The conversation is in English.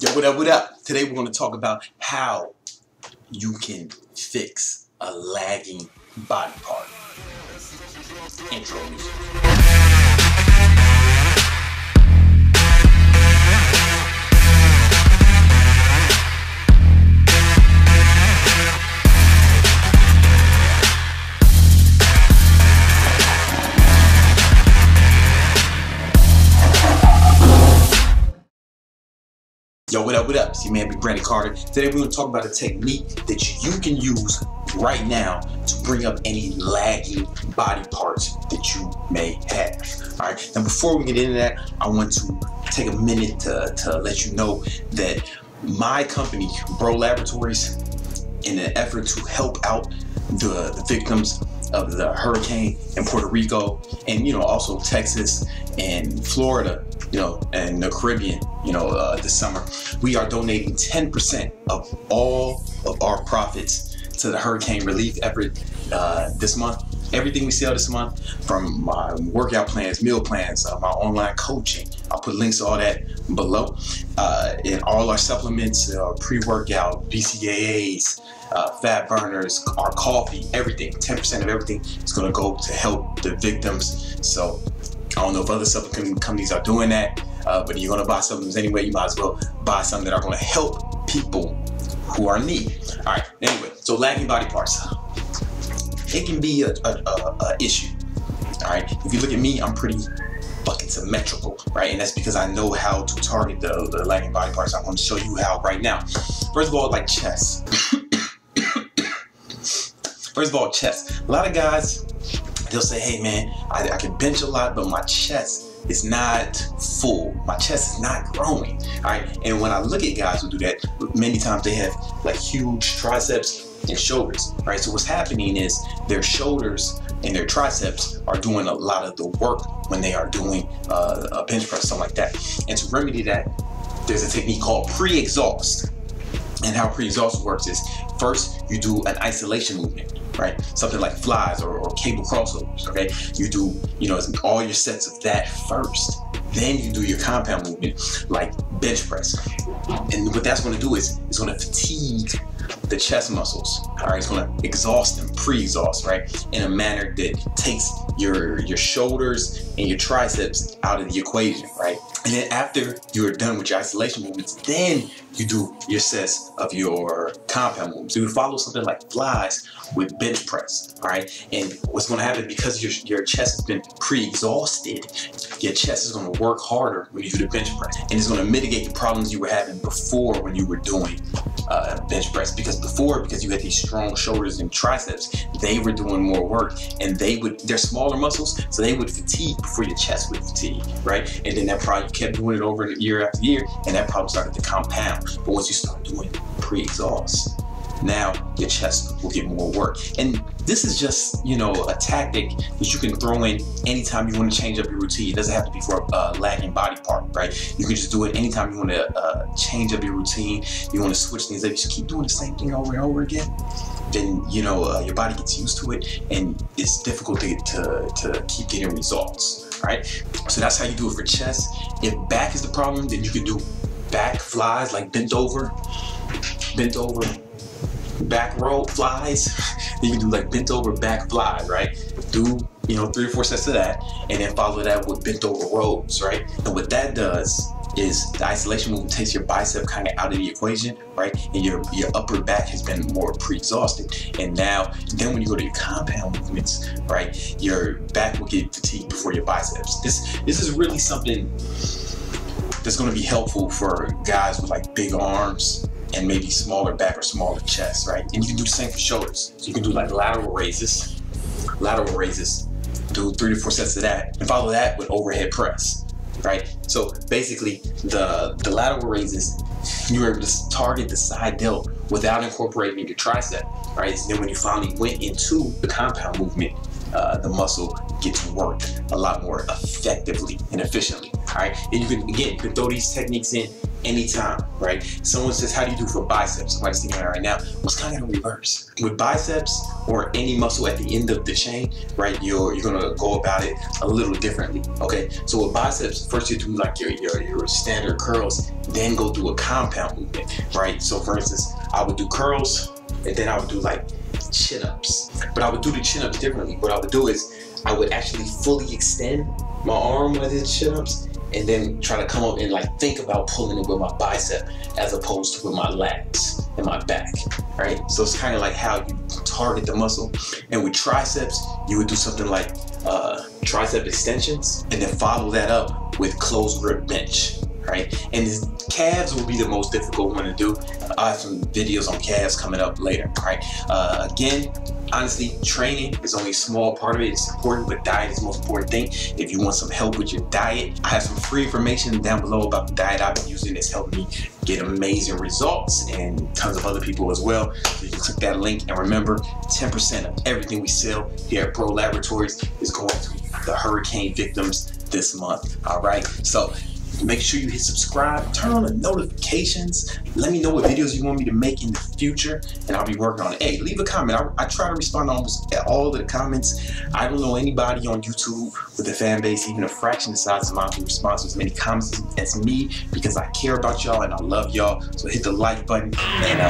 Yo, what up, what up? Today we're going to talk about how you can fix a lagging body part. Intro music. Yo, what up, what up? It's your man, Big Brandon Carter. Today we're going to talk about a technique that you can use right now to bring up any lagging body parts that you may have. All right, now before we get into that, I want to take a minute to let you know that my company, Bro Laboratories, in an effort to help out the victims of the hurricane in Puerto Rico and also Texas and Florida, and the Caribbean, this summer, we are donating 10% of all of our profits to the hurricane relief effort this month. Everything we sell this month, from my workout plans, meal plans, my online coaching, I'll put links to all that below, and all our supplements, pre-workout, BCAAs, fat burners, our coffee, everything, 10% of everything is going to go to help the victims. So I don't know if other supplement companies are doing that, but you're going to buy supplements anyway. You might as well buy some that are going to help people who are in need. All right, anyway, so lagging body parts, it can be a issue. All right, if you look at me, I'm pretty fucking symmetrical, right? And that's because I know how to target the lagging body parts. I want to show you how right now. First of all, like chest. First of all, chest. A lot of guys, they'll say, hey man, I can bench a lot, but my chest is not full. My chest is not growing, all right? And when I look at guys who do that, many times they have like huge triceps and shoulders, right? So what's happening is their shoulders and their triceps are doing a lot of the work when they are doing a bench press, something like that. And to remedy that, there's a technique called pre-exhaust. And how pre-exhaust works is, first you do an isolation movement, right? Something like flies or cable crossovers, okay? You do, all your sets of that first. Then you do your compound movement like bench press. And what that's going to do is it's going to fatigue the chest muscles, all right? It's going to exhaust them, pre-exhaust, right? In a manner that takes your shoulders and your triceps out of the equation, right? And then after you're done with your isolation movements, then you do your sets of your compound movements. So you follow something like flies with bench press, all right? And what's going to happen, because your chest has been pre-exhausted, your chest is going to work harder when you do the bench press. And it's going to mitigate the problems you were having before when you were doing bench press. Because you had these strong shoulders and triceps, they were doing more work, and they're smaller muscles, so they would fatigue before your chest would fatigue, right? And then that problem, you kept doing it over year after year, and that problem started to compound. But once you start doing pre-exhaust, now your chest will get more work. And this is just, a tactic that you can throw in anytime you want to change up your routine. It doesn't have to be for a lagging body part, right? You can just do it anytime you want to change up your routine. You want to switch things up. You just keep doing the same thing over and over again. Then, your body gets used to it, and it's difficult to keep getting results, right? So that's how you do it for chest. If back is the problem, then you can do back flies, like bent over back row flies. You can do like bent over back flies, right? Do 3 or 4 sets of that, and then follow that with bent over rows, right? And what that does is the isolation movement takes your bicep kind of out of the equation, right? And your upper back has been more pre-exhausted. And then when you go to your compound movements, right, your back will get fatigued before your biceps. This is really something that's going to be helpful for guys with like big arms and maybe smaller back or smaller chest, right? And you can do the same for shoulders. So you can do like lateral raises, do 3 to 4 sets of that, and follow that with overhead press, right? So basically the lateral raises, you were able to target the side delt without incorporating your tricep, right? So then when you finally went into the compound movement, the muscle gets worked a lot more effectively and efficiently. All right, and you can throw these techniques in anytime, right? Someone says, how do you do for biceps? Somebody's thinking about it right now. Let's kind of reverse. With biceps or any muscle at the end of the chain, right, you're gonna go about it a little differently, okay? So with biceps, first you do like your standard curls, then go through a compound movement, right? So for instance, I would do curls, and then I would do like chin-ups. But I would do the chin-ups differently. What I would do is I would actually fully extend my arm when I did chin-ups, and then try to come up and like think about pulling it with my bicep as opposed to with my lats and my back, right? So it's kind of like how you target the muscle. And with triceps, you would do something like tricep extensions, and then follow that up with closed grip bench, right? And calves will be the most difficult one to do. I have some videos on calves coming up later, right? Again, honestly, training is only a small part of it. It's important, but diet is the most important thing. If you want some help with your diet, I have some free information down below about the diet I've been using. It's helped me get amazing results, and tons of other people as well. So you can click that link, and remember, 10% of everything we sell here at Pro Laboratories is going to the hurricane victims this month, all right? So make sure you hit subscribe, turn on the notifications. Let me know what videos you want me to make in the future, and I'll be working on it. Hey, leave a comment. I try to respond to almost all of the comments. I don't know anybody on YouTube with a fan base, even a fraction the size of mine, who responds to as many comments as me, because I care about y'all and I love y'all. So hit the like button, and